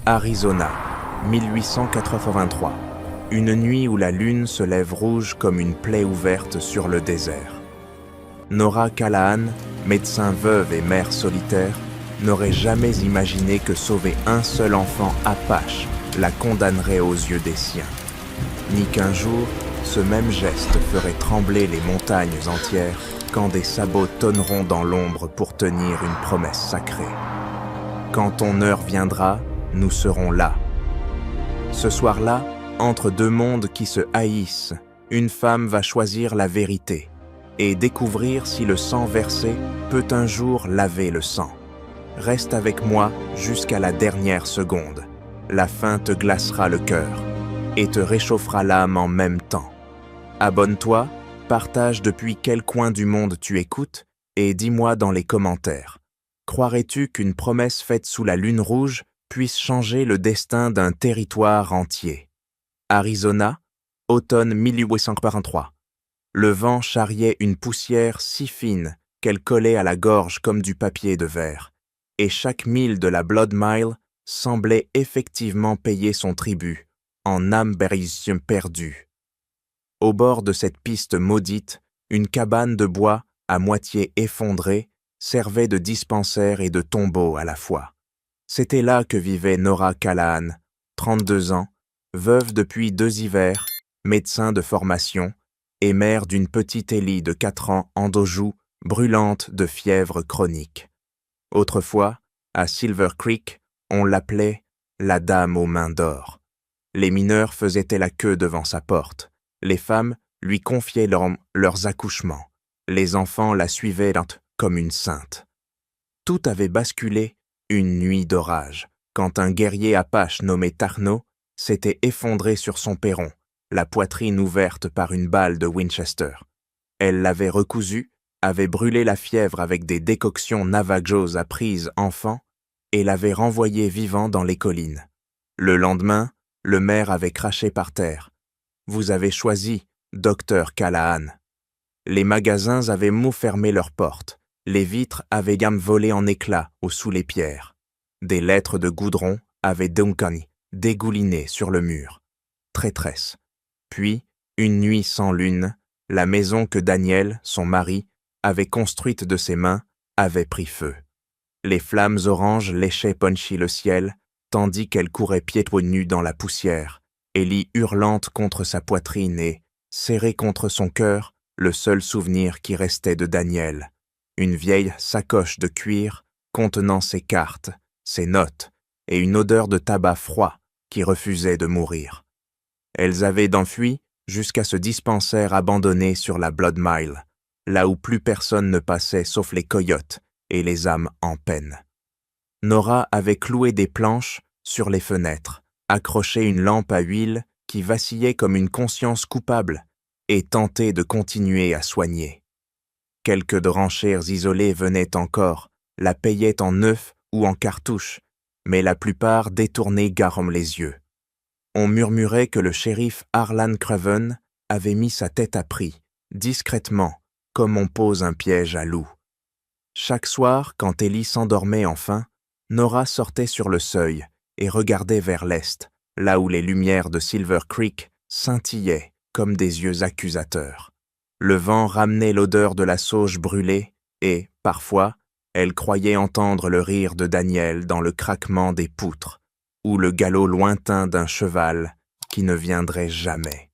Arizona, 1883. Une nuit où la lune se lève rouge comme une plaie ouverte sur le désert. Nora Callahan, médecin veuve et mère solitaire, n'aurait jamais imaginé que sauver un seul enfant apache la condamnerait aux yeux des siens, ni qu'un jour, ce même geste ferait trembler les montagnes entières quand des sabots tonneront dans l'ombre pour tenir une promesse sacrée. Quand ton heure viendra, nous serons là. Ce soir-là, entre deux mondes qui se haïssent, une femme va choisir la vérité et découvrir si le sang versé peut un jour laver le sang. Reste avec moi jusqu'à la dernière seconde. La faim te glacera le cœur et te réchauffera l'âme en même temps. Abonne-toi, partage depuis quel coin du monde tu écoutes et dis-moi dans les commentaires. Croirais-tu qu'une promesse faite sous la lune rouge puisse changer le destin d'un territoire entier? Arizona, automne 1843. Le vent charriait une poussière si fine qu'elle collait à la gorge comme du papier de verre, et chaque mille de la Blood Mile semblait effectivement payer son tribut en âme perdue. Au bord de cette piste maudite, une cabane de bois à moitié effondrée servait de dispensaire et de tombeau à la fois. C'était là que vivait Nora Callahan, 32 ans, veuve depuis 2 hivers, médecin de formation et mère d'une petite Ellie de 4 ans endojoue, brûlante de fièvre chronique. Autrefois, à Silver Creek, on l'appelait la dame aux mains d'or. Les mineurs faisaient la queue devant sa porte. Les femmes lui confiaient leurs accouchements. Les enfants la suivaient comme une sainte. Tout avait basculé une nuit d'orage, quand un guerrier apache nommé Tarno s'était effondré sur son perron, la poitrine ouverte par une balle de Winchester. Elle l'avait recousu, avait brûlé la fièvre avec des décoctions Navajos apprises enfant et l'avait renvoyé vivant dans les collines. Le lendemain, le maire avait craché par terre. « Vous avez choisi, docteur Callahan. » Les magasins avaient fermé leurs portes. Les vitres avaient volé en éclats sous les pierres. Des lettres de goudron avaient dégouliné sur le mur. Traîtresse. Puis, une nuit sans lune, la maison que Daniel, son mari, avait construite de ses mains, avait pris feu. Les flammes oranges léchaient Punchy le ciel, tandis qu'elle courait pieds nus dans la poussière, Ellie hurlante contre sa poitrine et, serrée contre son cœur, le seul souvenir qui restait de Daniel, une vieille sacoche de cuir contenant ses cartes, ses notes et une odeur de tabac froid qui refusait de mourir. Elles avaient enfui jusqu'à ce dispensaire abandonné sur la Blood Mile, là où plus personne ne passait sauf les coyotes et les âmes en peine. Nora avait cloué des planches sur les fenêtres, accroché une lampe à huile qui vacillait comme une conscience coupable et tenté de continuer à soigner. Quelques dranchères isolées venaient encore, la payaient en œufs ou en cartouches, mais la plupart détournaient garum les yeux. On murmurait que le shérif Harlan Craven avait mis sa tête à prix, discrètement, comme on pose un piège à loup. Chaque soir, quand Ellie s'endormait enfin, Nora sortait sur le seuil et regardait vers l'est, là où les lumières de Silver Creek scintillaient comme des yeux accusateurs. Le vent ramenait l'odeur de la sauge brûlée et, parfois, elle croyait entendre le rire de Daniel dans le craquement des poutres ou le galop lointain d'un cheval qui ne viendrait jamais.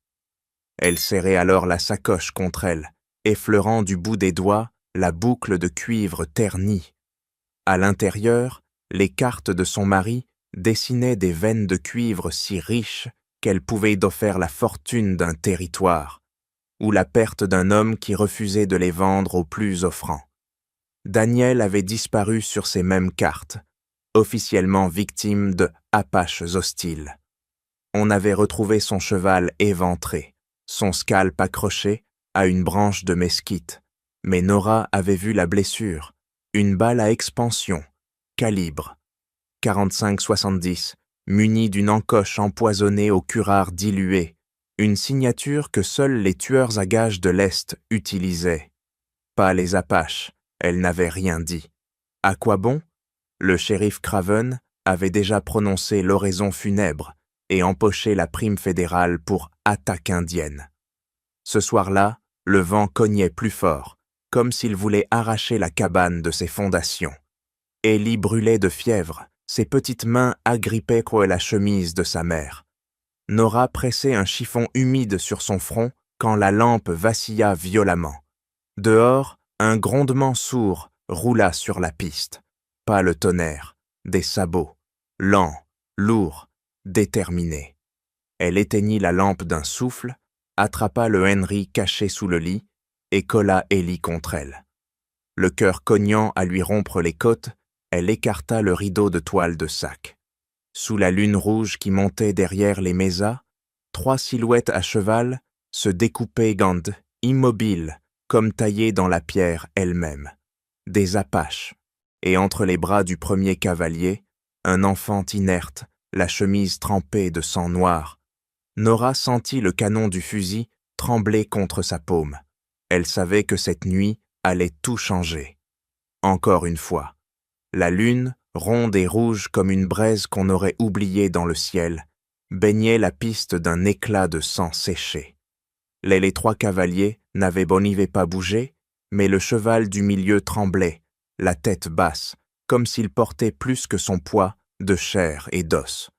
Elle serrait alors la sacoche contre elle, effleurant du bout des doigts la boucle de cuivre ternie. À l'intérieur, les cartes de son mari dessinaient des veines de cuivre si riches qu'elles pouvaient offrir la fortune d'un territoire, ou la perte d'un homme qui refusait de les vendre aux plus offrants. Daniel avait disparu sur ces mêmes cartes, officiellement victime de Apaches hostiles. On avait retrouvé son cheval éventré, son scalp accroché à une branche de mesquite, mais Nora avait vu la blessure, une balle à expansion, calibre 45-70, munie d'une encoche empoisonnée au curare dilué, une signature que seuls les tueurs à gages de l'Est utilisaient. Pas les Apaches, elle n'avait rien dit. À quoi bon? Le shérif Craven avait déjà prononcé l'oraison funèbre et empoché la prime fédérale pour attaque indienne. Ce soir-là, le vent cognait plus fort, comme s'il voulait arracher la cabane de ses fondations. Ellie brûlait de fièvre, ses petites mains agrippaient la chemise de sa mère. Nora pressait un chiffon humide sur son front quand la lampe vacilla violemment. Dehors, un grondement sourd roula sur la piste. Pas le tonnerre, des sabots, lents, lourds, déterminés. Elle éteignit la lampe d'un souffle, attrapa le Henry caché sous le lit et colla Ellie contre elle. Le cœur cognant à lui rompre les côtes, elle écarta le rideau de toile de sac. Sous la lune rouge qui montait derrière les mésas, 3 silhouettes à cheval se découpaient immobiles, comme taillées dans la pierre elle-même. Des Apaches, et entre les bras du premier cavalier, un enfant inerte, la chemise trempée de sang noir. Nora sentit le canon du fusil trembler contre sa paume. Elle savait que cette nuit allait tout changer. Encore une fois, la lune, ronde et rouge comme une braise qu'on aurait oubliée dans le ciel, baignait la piste d'un éclat de sang séché. Les 3 cavaliers n'avaient pas bougé, mais le cheval du milieu tremblait, la tête basse, comme s'il portait plus que son poids de chair et d'os.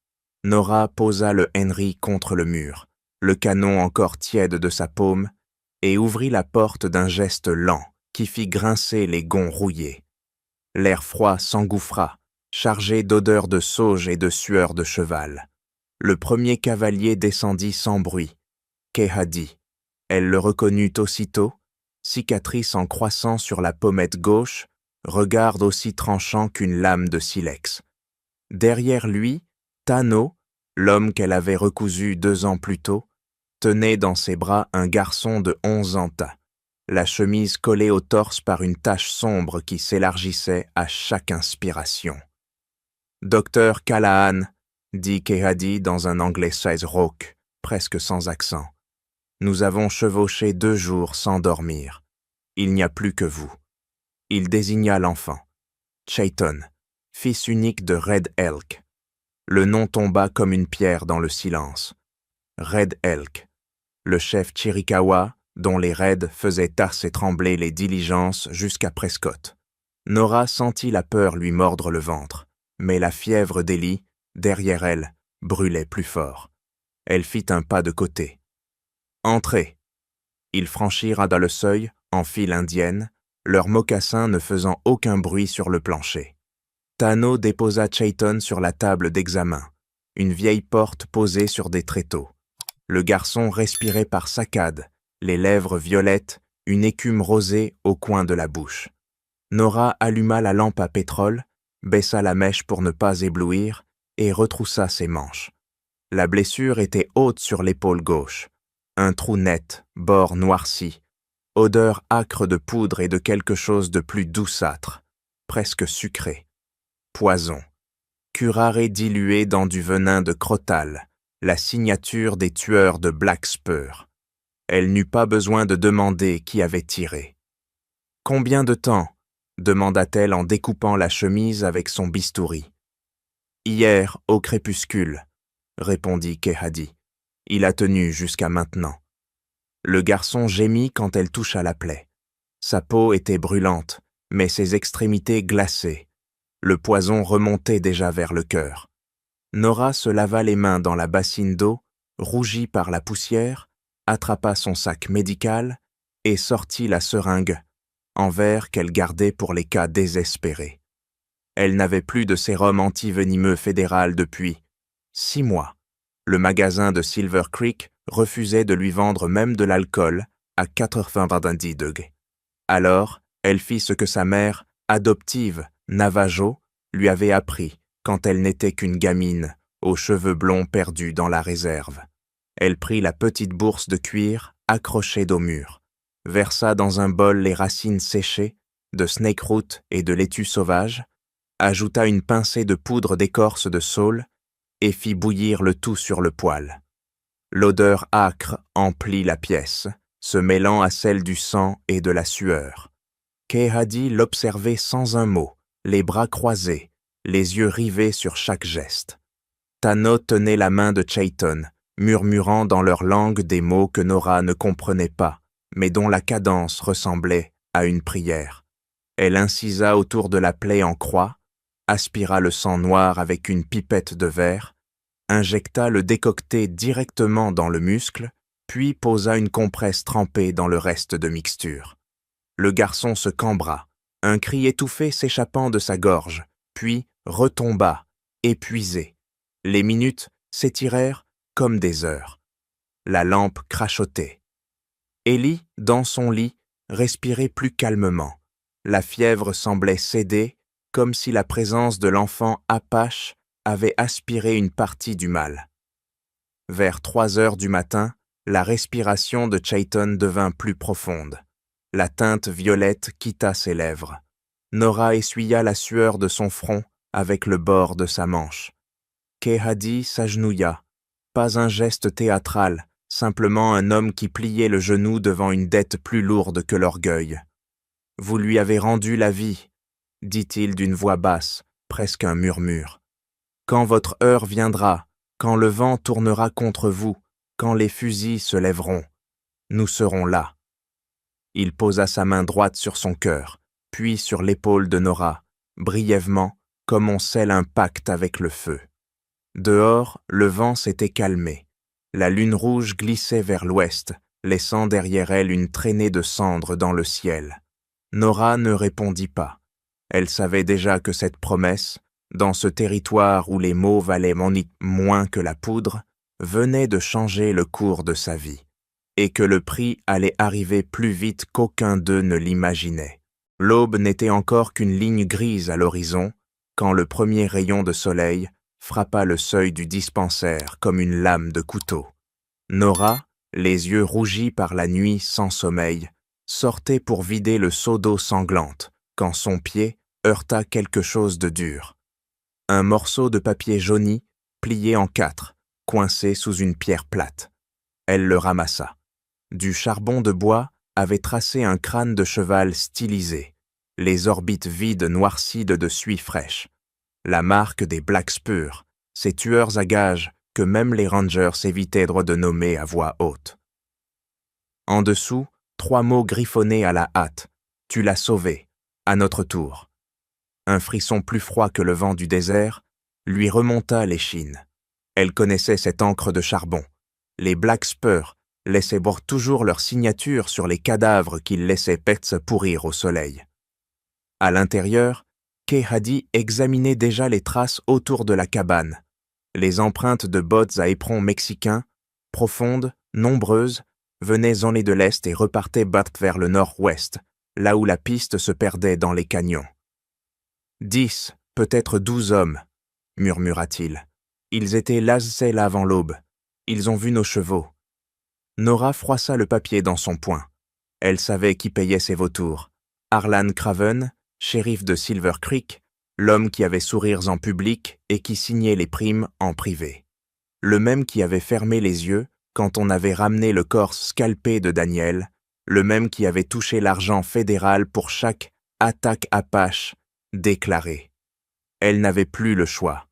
Nora posa le Henry contre le mur, le canon encore tiède de sa paume, et ouvrit la porte d'un geste lent qui fit grincer les gonds rouillés. L'air froid s'engouffra, chargé d'odeurs de sauge et de sueur de cheval. Le premier cavalier descendit sans bruit. Kehadi. Elle le reconnut aussitôt, cicatrice en croissant sur la pommette gauche, regard aussi tranchant qu'une lame de silex. Derrière lui, Tano, l'homme qu'elle avait recousu 2 ans plus tôt, tenait dans ses bras un garçon de 11 ans, la chemise collée au torse par une tache sombre qui s'élargissait à chaque inspiration. « Docteur Callahan », dit Kehadi dans un anglais rauque, presque sans accent. « Nous avons chevauché 2 jours sans dormir. Il n'y a plus que vous. » Il désigna l'enfant. Chayton, fils unique de Red Elk. Le nom tomba comme une pierre dans le silence. Red Elk, le chef Chiricahua, dont les raids faisaient tasser et trembler les diligences jusqu'à Prescott. Nora sentit la peur lui mordre le ventre, mais la fièvre d'Ellie, derrière elle, brûlait plus fort. Elle fit un pas de côté. « Entrez !» Ils franchirent dans le seuil, en file indienne, leurs mocassins ne faisant aucun bruit sur le plancher. Tano déposa Chayton sur la table d'examen, une vieille porte posée sur des tréteaux. Le garçon respirait par saccades, les lèvres violettes, une écume rosée au coin de la bouche. Nora alluma la lampe à pétrole, baissa la mèche pour ne pas éblouir et retroussa ses manches. La blessure était haute sur l'épaule gauche. Un trou net, bord noirci, odeur âcre de poudre et de quelque chose de plus douceâtre, presque sucré. Poison. Curare dilué dans du venin de crotal, la signature des tueurs de Black Spur. Elle n'eut pas besoin de demander qui avait tiré. « Combien de temps ?» demanda-t-elle en découpant la chemise avec son bistouri. « Hier, au crépuscule, » répondit Kehadi. « Il a tenu jusqu'à maintenant. » Le garçon gémit quand elle toucha la plaie. Sa peau était brûlante, mais ses extrémités glacées. Le poison remontait déjà vers le cœur. Nora se lava les mains dans la bassine d'eau, rougie par la poussière, attrapa son sac médical et sortit la seringue, en verre qu'elle gardait pour les cas désespérés. Elle n'avait plus de sérum antivenimeux fédéral depuis 6 mois. Le magasin de Silver Creek refusait de lui vendre même de l'alcool à 90 degrés. Alors, elle fit ce que sa mère, adoptive, Navajo, lui avait appris quand elle n'était qu'une gamine, aux cheveux blonds perdus dans la réserve. Elle prit la petite bourse de cuir accrochée au mur, versa dans un bol les racines séchées de snakeroot et de laitue sauvage, ajouta une pincée de poudre d'écorce de saule et fit bouillir le tout sur le poêle. L'odeur âcre emplit la pièce, se mêlant à celle du sang et de la sueur. Kehadi l'observait sans un mot, les bras croisés, les yeux rivés sur chaque geste. Tano tenait la main de Chayton, murmurant dans leur langue des mots que Nora ne comprenait pas, mais dont la cadence ressemblait à une prière. Elle incisa autour de la plaie en croix, aspira le sang noir avec une pipette de verre, injecta le décocté directement dans le muscle, puis posa une compresse trempée dans le reste de mixture. Le garçon se cambra, un cri étouffé s'échappant de sa gorge, puis retomba, épuisé. Les minutes s'étirèrent comme des heures. La lampe crachotait. Ellie, dans son lit, respirait plus calmement. La fièvre semblait céder, comme si la présence de l'enfant Apache avait aspiré une partie du mal. Vers 3 heures du matin, la respiration de Chayton devint plus profonde. La teinte violette quitta ses lèvres. Nora essuya la sueur de son front avec le bord de sa manche. Kehadi s'agenouilla. Pas un geste théâtral, simplement un homme qui pliait le genou devant une dette plus lourde que l'orgueil. « Vous lui avez rendu la vie », dit-il d'une voix basse, presque un murmure. « Quand votre heure viendra, quand le vent tournera contre vous, quand les fusils se lèveront, nous serons là. » Il posa sa main droite sur son cœur, puis sur l'épaule de Nora, brièvement, comme on scelle un pacte avec le feu. Dehors, le vent s'était calmé. La lune rouge glissait vers l'ouest, laissant derrière elle une traînée de cendres dans le ciel. Nora ne répondit pas. Elle savait déjà que cette promesse, dans ce territoire où les mots valaient moins que la poudre, venait de changer le cours de sa vie, et que le prix allait arriver plus vite qu'aucun d'eux ne l'imaginait. L'aube n'était encore qu'une ligne grise à l'horizon, quand le premier rayon de soleil frappa le seuil du dispensaire comme une lame de couteau. Nora, les yeux rougis par la nuit sans sommeil, sortait pour vider le seau d'eau sanglante, quand son pied heurta quelque chose de dur. Un morceau de papier jauni, plié en 4, coincé sous une pierre plate. Elle le ramassa. Du charbon de bois avait tracé un crâne de cheval stylisé, les orbites vides noircies de suie fraîche. La marque des Black Spurs, ces tueurs à gages que même les Rangers évitaient de nommer à voix haute. En dessous, 3 mots griffonnés à la hâte. « Tu l'as sauvé, à notre tour. » Un frisson plus froid que le vent du désert lui remonta l'échine. Elle connaissait cette encre de charbon. Les Black Spurs laissaient toujours leur signature sur les cadavres qu'ils laissaient pourrir au soleil. À l'intérieur, Kehadi examinait déjà les traces autour de la cabane. Les empreintes de bottes à éperons mexicains, profondes, nombreuses, venaient en de l'est et repartaient vers le nord-ouest, là où la piste se perdait dans les canyons. 10, peut-être 12 hommes, murmura-t-il. Ils étaient là avant l'aube. Ils ont vu nos chevaux. Nora froissa le papier dans son poing. Elle savait qui payait ses vautours. Harlan Craven, shérif de Silver Creek, l'homme qui avait sourires en public et qui signait les primes en privé. Le même qui avait fermé les yeux quand on avait ramené le corps scalpé de Daniel, le même qui avait touché l'argent fédéral pour chaque attaque Apache déclarée. Elle n'avait plus le choix.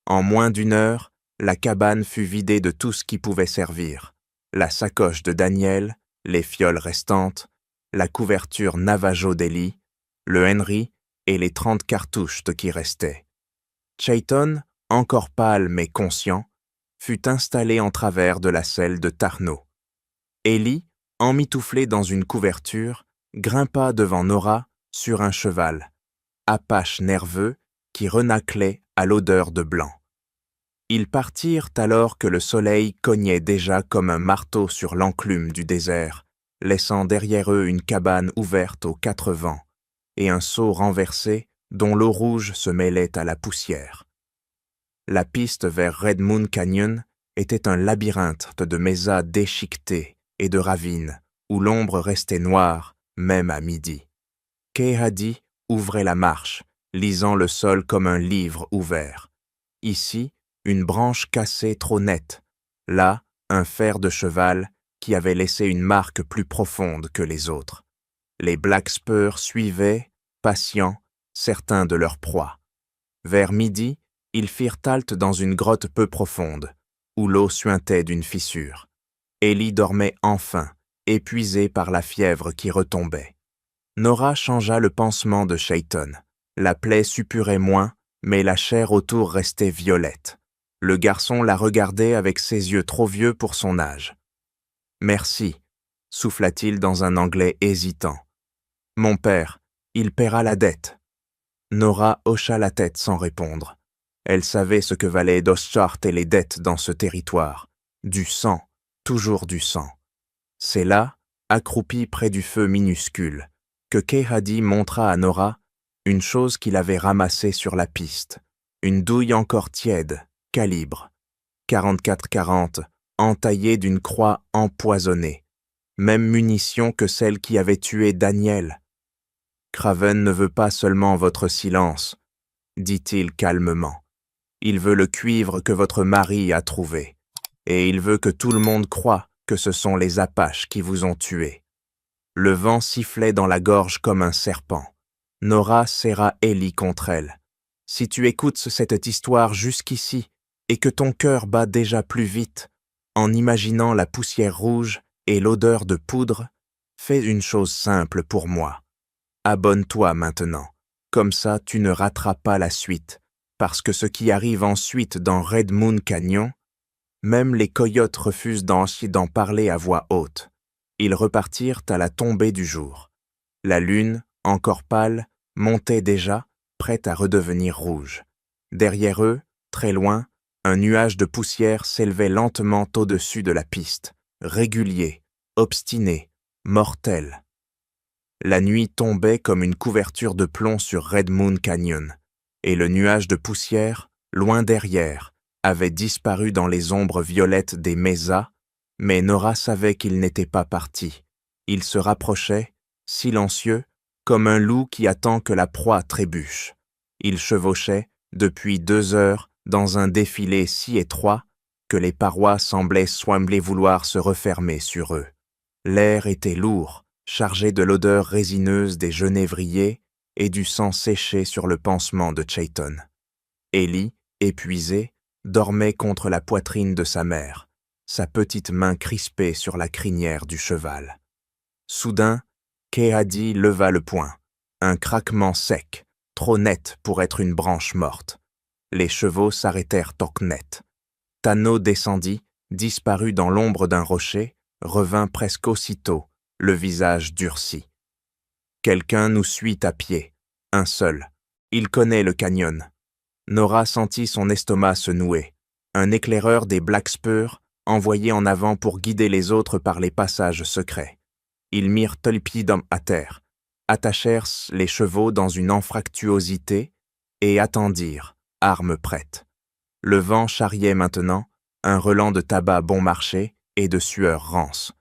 En moins d'1 heure, la cabane fut vidée de tout ce qui pouvait servir. La sacoche de Daniel, les fioles restantes, la couverture Navajo d'Ellie, le Henry et les 30 cartouches qui restaient. Chayton, encore pâle mais conscient, fut installé en travers de la selle de Tarnot. Ellie, emmitouflée dans une couverture, grimpa devant Nora sur un cheval, Apache nerveux qui renâclait à l'odeur de blanc. Ils partirent alors que le soleil cognait déjà comme un marteau sur l'enclume du désert, laissant derrière eux une cabane ouverte aux 4 vents et un seau renversé dont l'eau rouge se mêlait à la poussière. La piste vers Red Moon Canyon était un labyrinthe de mesas déchiquetés et de ravines où l'ombre restait noire même à midi. Kehadi ouvrait la marche, lisant le sol comme un livre ouvert. Ici, une branche cassée trop nette. Là, un fer de cheval qui avait laissé une marque plus profonde que les autres. Les Black Spurs suivaient, patients, certains de leur proie. Vers midi, ils firent halte dans une grotte peu profonde, où l'eau suintait d'une fissure. Ellie dormait enfin, épuisée par la fièvre qui retombait. Nora changea le pansement de Chayton. La plaie suppurait moins, mais la chair autour restait violette. Le garçon la regardait avec ses yeux trop vieux pour son âge. « Merci », souffla-t-il dans un anglais hésitant. « Mon père, il paiera la dette. » Nora hocha la tête sans répondre. Elle savait ce que valaient Doschart et les dettes dans ce territoire. Du sang, toujours du sang. C'est là, accroupi près du feu minuscule, que Kehadi montra à Nora une chose qu'il avait ramassée sur la piste. Une douille encore tiède, calibre 44-40, entaillée d'une croix empoisonnée. Même munition que celle qui avait tué Daniel. « Craven ne veut pas seulement votre silence, » dit-il calmement. « Il veut le cuivre que votre mari a trouvé. Et il veut que tout le monde croie que ce sont les Apaches qui vous ont tué. » Le vent sifflait dans la gorge comme un serpent. Nora serra Ellie contre elle. « Si tu écoutes cette histoire jusqu'ici, et que ton cœur bat déjà plus vite, en imaginant la poussière rouge et l'odeur de poudre, fais une chose simple pour moi. Abonne-toi maintenant, comme ça tu ne rateras pas la suite, parce que ce qui arrive ensuite dans Red Moon Canyon, même les coyotes refusent d'en parler à voix haute. » Ils repartirent à la tombée du jour. La lune, encore pâle, montait déjà, prête à redevenir rouge. Derrière eux, très loin, un nuage de poussière s'élevait lentement au-dessus de la piste, régulier, obstiné, mortel. La nuit tombait comme une couverture de plomb sur Red Moon Canyon, et le nuage de poussière, loin derrière, avait disparu dans les ombres violettes des mesas, mais Nora savait qu'il n'était pas parti. Il se rapprochait, silencieux, comme un loup qui attend que la proie trébuche. Il chevauchait, depuis 2 heures, dans un défilé si étroit que les parois semblaient vouloir se refermer sur eux. L'air était lourd, chargé de l'odeur résineuse des genévriers et du sang séché sur le pansement de Chayton. Ellie, épuisée, dormait contre la poitrine de sa mère, sa petite main crispée sur la crinière du cheval. Soudain, Kehadi leva le poing, un craquement sec, trop net pour être une branche morte. Les chevaux s'arrêtèrent toc net. Tano descendit, disparut dans l'ombre d'un rocher, revint presque aussitôt, le visage durci. « Quelqu'un nous suit à pied, un seul. Il connaît le canyon. » Nora sentit son estomac se nouer. Un éclaireur des Black Spurs, envoyé en avant pour guider les autres par les passages secrets. Ils mirent Tolpidum à terre, attachèrent les chevaux dans une anfractuosité et attendirent, armes prêtes. Le vent charriait maintenant, un relent de tabac bon marché et de sueur rance.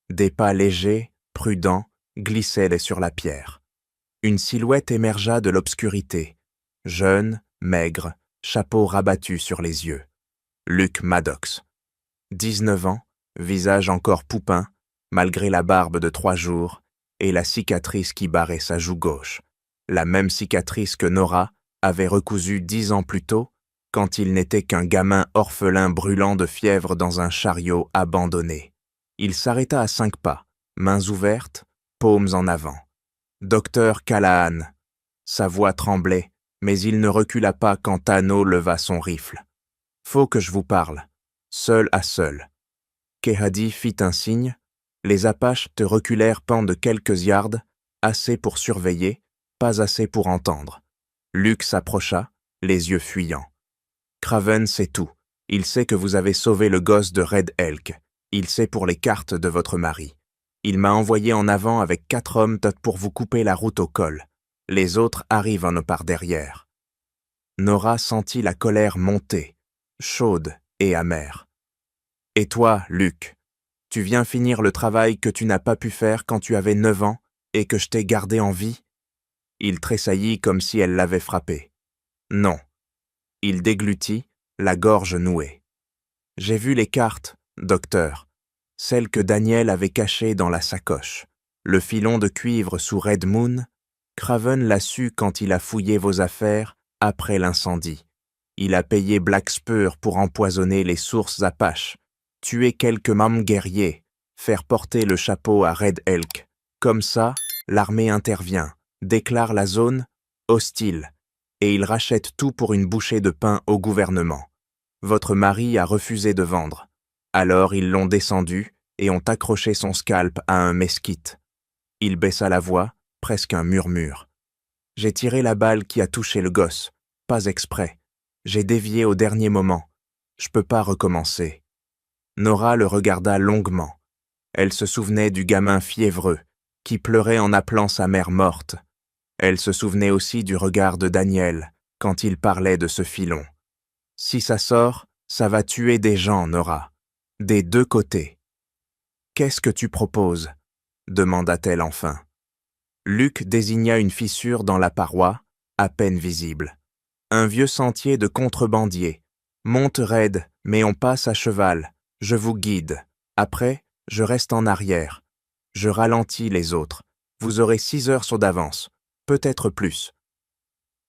Des pas légers, prudents, glissaient sur la pierre. Une silhouette émergea de l'obscurité, jeune, maigre, chapeau rabattu sur les yeux. Luke Maddox. 19 ans, visage encore poupin, malgré la barbe de 3 jours et la cicatrice qui barrait sa joue gauche. La même cicatrice que Nora avait recousue 10 ans plus tôt, quand il n'était qu'un gamin orphelin brûlant de fièvre dans un chariot abandonné. Il s'arrêta à 5 pas, mains ouvertes, paumes en avant. « Docteur Callahan !» Sa voix tremblait, mais il ne recula pas quand Tano leva son rifle. « Faut que je vous parle, seul à seul. » Kehadi fit un signe. Les Apaches te reculèrent pan de quelques yards, assez pour surveiller, pas assez pour entendre. Luke s'approcha, les yeux fuyants. « Craven sait tout. Il sait que vous avez sauvé le gosse de Red Elk. Il sait pour les cartes de votre mari. Il m'a envoyé en avant avec 4 hommes pour vous couper la route au col. Les autres arrivent par derrière. » Nora sentit la colère monter, chaude et amère. « Et toi, Luke, tu viens finir le travail que tu n'as pas pu faire quand tu avais 9 ans et que je t'ai gardé en vie ?» Il tressaillit comme si elle l'avait frappé. « Non. » Il déglutit, la gorge nouée. « J'ai vu les cartes, docteur, celles que Daniel avait cachées dans la sacoche. Le filon de cuivre sous Red Moon, Craven l'a su quand il a fouillé vos affaires après l'incendie. Il a payé Black Spur pour empoisonner les sources Apaches, tuer quelques membres guerriers, faire porter le chapeau à Red Elk. Comme ça, l'armée intervient, déclare la zone hostile, et il rachète tout pour une bouchée de pain au gouvernement. Votre mari a refusé de vendre. Alors ils l'ont descendu et ont accroché son scalp à un mesquite. Il baissa la voix, presque un murmure. J'ai tiré la balle qui a touché le gosse, pas exprès. J'ai dévié au dernier moment. Je peux pas recommencer. Nora le regarda longuement. Elle se souvenait du gamin fiévreux, qui pleurait en appelant sa mère morte. Elle se souvenait aussi du regard de Daniel, quand il parlait de ce filon. Si ça sort, ça va tuer des gens, Nora. Des deux côtés. Qu'est-ce que tu proposes ? Demanda-t-elle enfin. Luke désigna une fissure dans la paroi, à peine visible. Un vieux sentier de contrebandiers. Monte raide, mais on passe à cheval. Je vous guide. Après, je reste en arrière. Je ralentis les autres. Vous aurez 6 heures sur d'avance. Peut-être plus.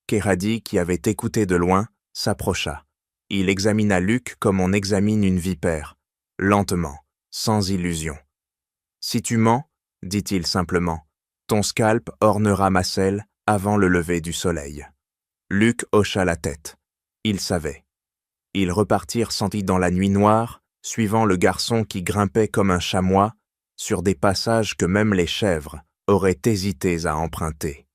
Kehadi, qui avait écouté de loin, s'approcha. Il examina Luke comme on examine une vipère, lentement, sans illusion. « Si tu mens, dit-il simplement, ton scalp ornera ma selle avant le lever du soleil. » Luke hocha la tête. Il savait. Ils repartirent sentis dans la nuit noire, suivant le garçon qui grimpait comme un chamois sur des passages que même les chèvres auraient hésité à emprunter.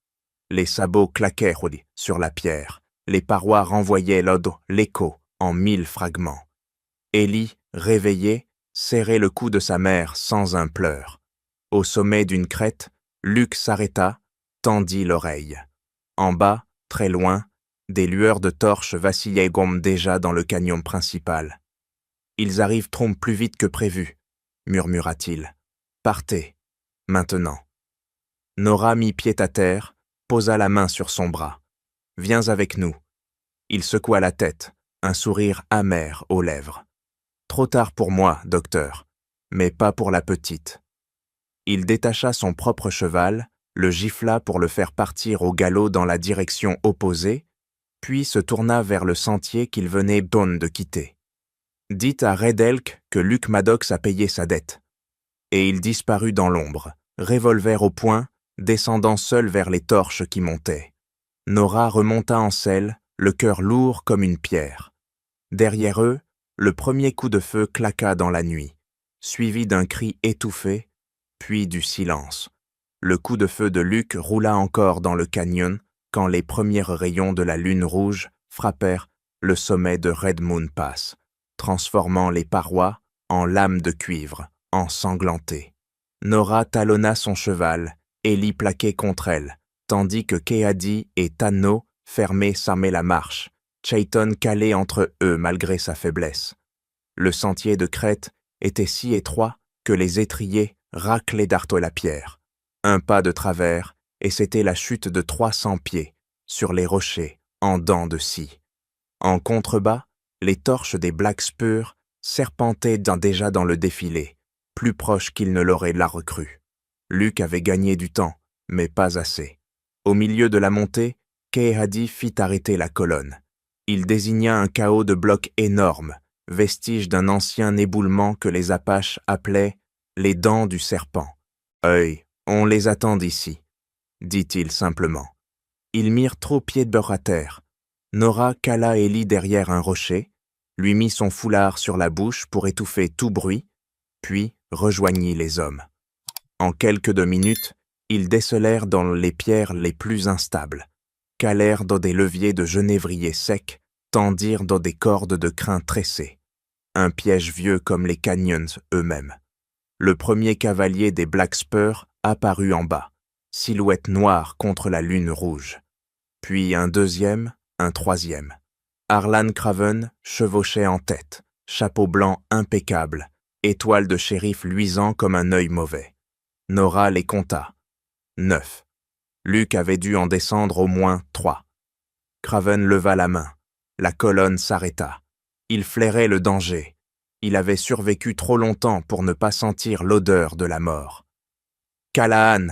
Les sabots claquaient sur la pierre, les parois renvoyaient l'écho en 1000 fragments. Ellie, réveillée, serrait le cou de sa mère sans un pleur. Au sommet d'une crête, Luke s'arrêta, tendit l'oreille. En bas, très loin, des lueurs de torches vacillaient déjà dans le canyon principal. « Ils arrivent plus vite que prévu, » murmura-t-il. « Partez, maintenant. » Nora mit pied à terre, posa la main sur son bras. « Viens avec nous. » Il secoua la tête, un sourire amer aux lèvres. « Trop tard pour moi, docteur, mais pas pour la petite. » Il détacha son propre cheval, le gifla pour le faire partir au galop dans la direction opposée, puis se tourna vers le sentier qu'il venait de quitter. « Dites à Red Elk que Luke Maddox a payé sa dette. » Et il disparut dans l'ombre, revolver au poing, descendant seul vers les torches qui montaient. Nora remonta en selle, le cœur lourd comme une pierre. Derrière eux, le premier coup de feu claqua dans la nuit, suivi d'un cri étouffé, puis du silence. Le coup de feu de Luke roula encore dans le canyon quand les premiers rayons de la lune rouge frappèrent le sommet de Red Moon Pass, transformant les parois en lames de cuivre, ensanglantées. Nora talonna son cheval, Ellie plaquée contre elle, tandis que Kehadi et Tano s'armaient la marche, Chayton calé entre eux malgré sa faiblesse. Le sentier de crête était si étroit que les étriers raclaient d'arto la pierre. Un pas de travers, et c'était la chute de 300 pieds, sur les rochers, en dents de scie. En contrebas, les torches des Black Spur serpentaient déjà dans le défilé, plus proches qu'il ne l'aurait là recru. Luke avait gagné du temps, mais pas assez. Au milieu de la montée, Kehadi fit arrêter la colonne. Il désigna un chaos de blocs énormes, vestige d'un ancien éboulement que les Apaches appelaient les dents du serpent. « Œil, on les attend d'ici, » dit-il simplement. Ils mirent trop pied de beurre à terre. Nora cala Ellie derrière un rocher, lui mit son foulard sur la bouche pour étouffer tout bruit, puis rejoignit les hommes. En quelques minutes, ils décelèrent dans les pierres les plus instables, calèrent dans des leviers de genévrier secs, tendirent dans des cordes de crin tressées. Un piège vieux comme les canyons eux-mêmes. Le premier cavalier des Black Spur apparut en bas, silhouette noire contre la lune rouge. Puis un deuxième, un troisième. Harlan Craven chevauchait en tête, chapeau blanc impeccable, étoile de shérif luisant comme un œil mauvais. Nora les compta. 9. Luke avait dû en descendre au moins 3. Craven leva la main. La colonne s'arrêta. Il flairait le danger. Il avait survécu trop longtemps pour ne pas sentir l'odeur de la mort. « Callahan !»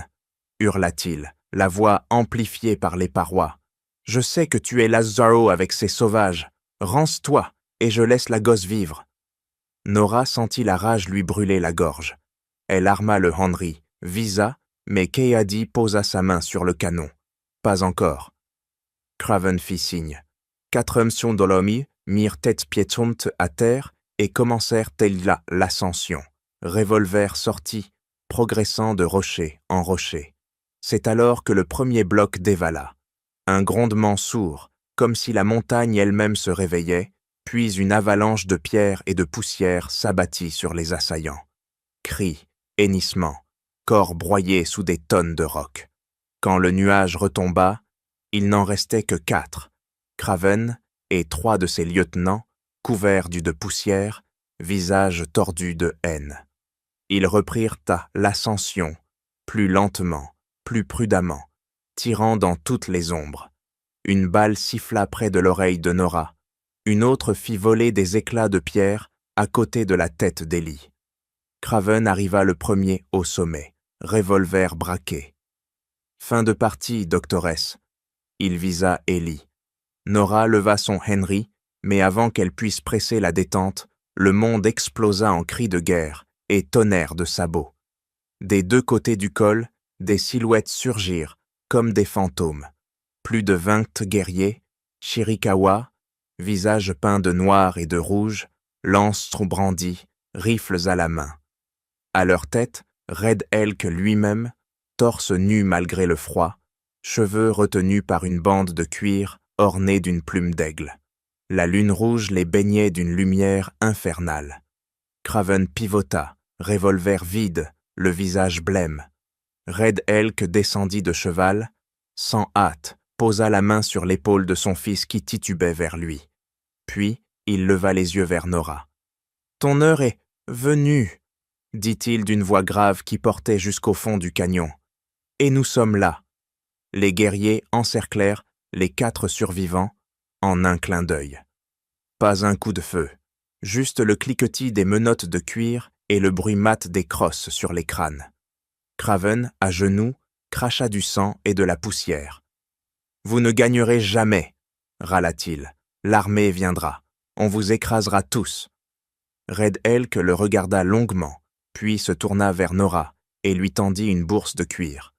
hurla-t-il, la voix amplifiée par les parois. « Je sais que tu es Lazaro avec ces sauvages. Rance-toi, et je laisse la gosse vivre. » Nora sentit la rage lui brûler la gorge. Elle arma le Henry, visa, mais Keadi posa sa main sur le canon. Pas encore. Craven fit signe. 4 hommes Siondolomi mirent tête piétonte à terre et commencèrent l'ascension. Revolver sortit, progressant de rocher en rocher. C'est alors que le premier bloc dévala. Un grondement sourd, comme si la montagne elle-même se réveillait, puis une avalanche de pierres et de poussière s'abattit sur les assaillants. Cris, hennissements, corps broyés sous des tonnes de rocs. Quand le nuage retomba, il n'en restait que 4, Craven et 3 de ses lieutenants, couverts de poussière, visages tordus de haine. Ils reprirent l'ascension, plus lentement, plus prudemment, tirant dans toutes les ombres. Une balle siffla près de l'oreille de Nora. Une autre fit voler des éclats de pierre à côté de la tête d'Ellie. Craven arriva le premier au sommet, revolver braqué. « Fin de partie, doctoresse. » Il visa Ellie. Nora leva son Henry, mais avant qu'elle puisse presser la détente, le monde explosa en cris de guerre et tonnerre de sabots. Des 2 côtés du col, des silhouettes surgirent, comme des fantômes. Plus de 20 guerriers, Shirikawa, visage peint de noir et de rouge, lances brandies, rifles à la main. À leur tête, Red Elk lui-même, torse nu malgré le froid, cheveux retenus par une bande de cuir ornée d'une plume d'aigle. La lune rouge les baignait d'une lumière infernale. Craven pivota, revolver vide, le visage blême. Red Elk descendit de cheval, sans hâte, posa la main sur l'épaule de son fils qui titubait vers lui. Puis, il leva les yeux vers Nora. « Ton heure est venue, » dit-il d'une voix grave qui portait jusqu'au fond du canyon. « Et nous sommes là. » Les guerriers encerclèrent les 4 survivants en un clin d'œil. Pas un coup de feu, juste le cliquetis des menottes de cuir et le bruit mat des crosses sur les crânes. Craven, à genoux, cracha du sang et de la poussière. « Vous ne gagnerez jamais, » râla-t-il. « L'armée viendra. On vous écrasera tous. » Red Elk le regarda longuement, puis se tourna vers Nora et lui tendit une bourse de cuir.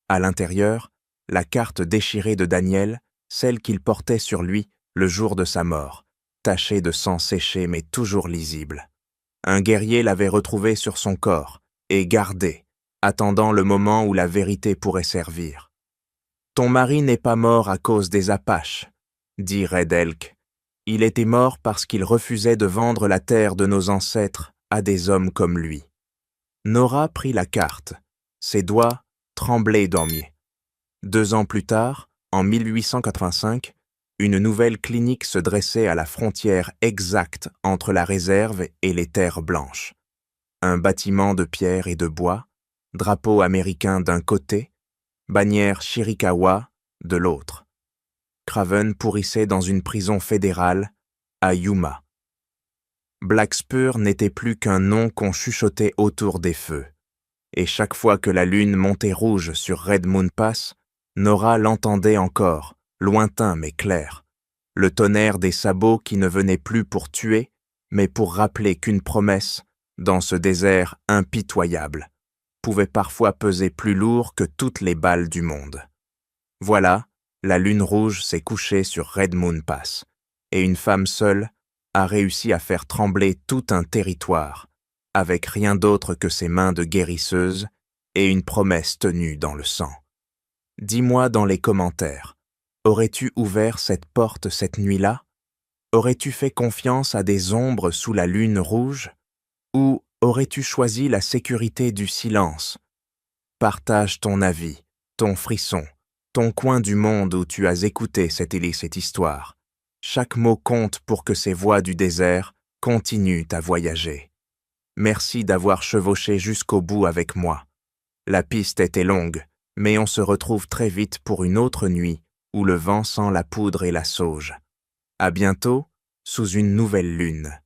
À l'intérieur, la carte déchirée de Daniel, celle qu'il portait sur lui le jour de sa mort, tachée de sang séché mais toujours lisible. Un guerrier l'avait retrouvée sur son corps et gardée, attendant le moment où la vérité pourrait servir. « Ton mari n'est pas mort à cause des Apaches, » dit Red Elk. « Il était mort parce qu'il refusait de vendre la terre de nos ancêtres à des hommes comme lui. » Nora prit la carte. Ses doigts tremblaient d'ennui. 2 ans plus tard, en 1885, une nouvelle clinique se dressait à la frontière exacte entre la réserve et les terres blanches. Un bâtiment de pierre et de bois, drapeau américain d'un côté, bannière Chiricahua de l'autre. Craven pourrissait dans une prison fédérale à Yuma. Black Spur n'était plus qu'un nom qu'on chuchotait autour des feux. Et chaque fois que la lune montait rouge sur Red Moon Pass, Nora l'entendait encore, lointain mais clair. Le tonnerre des sabots qui ne venaient plus pour tuer, mais pour rappeler qu'une promesse, dans ce désert impitoyable, pouvait parfois peser plus lourd que toutes les balles du monde. Voilà, la lune rouge s'est couchée sur Red Moon Pass, et une femme seule a réussi à faire trembler tout un territoire, avec rien d'autre que ses mains de guérisseuse et une promesse tenue dans le sang. Dis-moi dans les commentaires, aurais-tu ouvert cette porte cette nuit-là? Aurais-tu fait confiance à des ombres sous la lune rouge? Ou aurais-tu choisi la sécurité du silence? Partage ton avis, ton frisson, ton coin du monde où tu as écouté cette histoire. Chaque mot compte pour que ces voix du désert continuent à voyager. Merci d'avoir chevauché jusqu'au bout avec moi. La piste était longue, mais on se retrouve très vite pour une autre nuit où le vent sent la poudre et la sauge. À bientôt, sous une nouvelle lune.